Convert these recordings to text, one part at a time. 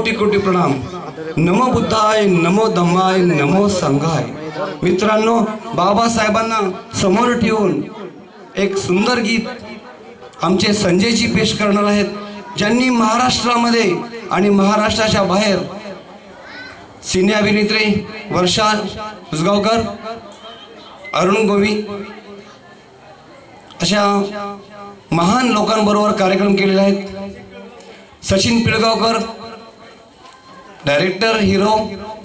कोटी कोटी प्रणाम। नमो बुद्धाय, नमो धम्माय, नमो संघाय। मित्रांनो, बाबासाहेबांना समोर ठेवून एक सुंदर गीत आमचे संजयजी पेश करणार आहेत, ज्यांनी महाराष्ट्रामध्ये आणि महाराष्ट्राच्या बाहेर सिने अभिनेत्री वर्षा उसगावकर, अरुण गोवी अशा महान लोकांबरोबर कार्यक्रम केलेले आहेत। सचिन पिळगावकर डायरेक्टर, हिरो,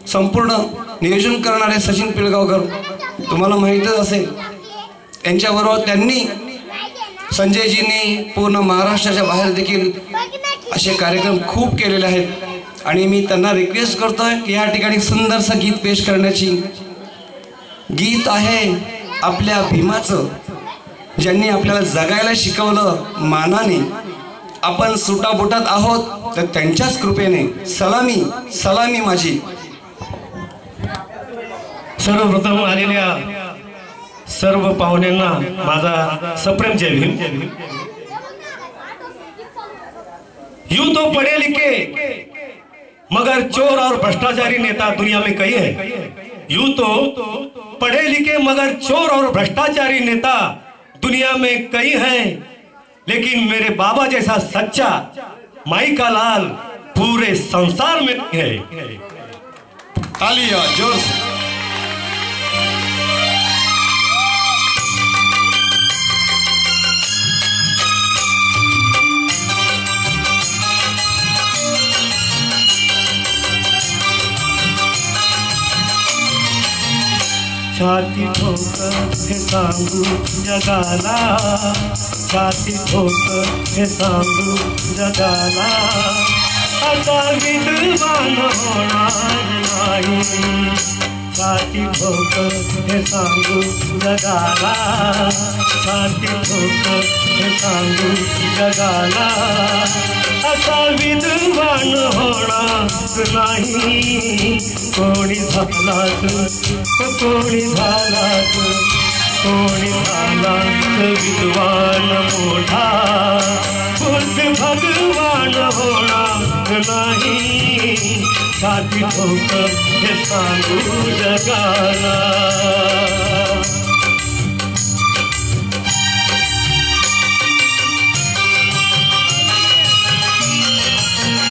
संपूर्ण नियोजन करणारे सचिन पिळगावकर तुम्हाला माहीतच असेल। यांच्याबरोबर त्यांनी संजयजींनी पूर्ण महाराष्ट्राच्या बाहेर देखील असे कार्यक्रम खूप केलेले आहेत आणि मी त्यांना रिक्वेस्ट करतोय की या ठिकाणी सुंदरसं गीत पेश करण्याची। गीत आहे आपल्या भीमाचं, ज्यांनी आपल्याला जगायला शिकवलं मानाने। आपण सुटाबुटात आहोत तर त्यांच्याच कृपेने। सलामी सलामी माझी। सर्वप्रथम आलेल्या सर्व पाहुण्यांना माझा सप्रेम जय भीम। यूं तो पढ़े लिखे मगर चोर और भ्रष्टाचारी नेता दुनिया में कई है। यूं तो पढ़े लिखे मगर चोर और भ्रष्टाचारी नेता दुनिया में कई हैं, लेकिन मेरे बाबा जैसा सच्चा माई का लाल पूरे संसार में है। तालियां जोर से। छाती ठोकर हे सांगू जगाला, छाती ठोकर हे सांगू जगाला, आता विद्वान होणार नाही। छाती ठोकर हे सांगू जगाला, छाती ठोकर हे सांगू जगाला, आता विद्वान होणार नाही। कोणी झालात, कोणी झालात, कोणी झालात विद्वान मोठा, बुद्ध भगवान होणार नाही। छाती ठोकर हे सांगू जगाला।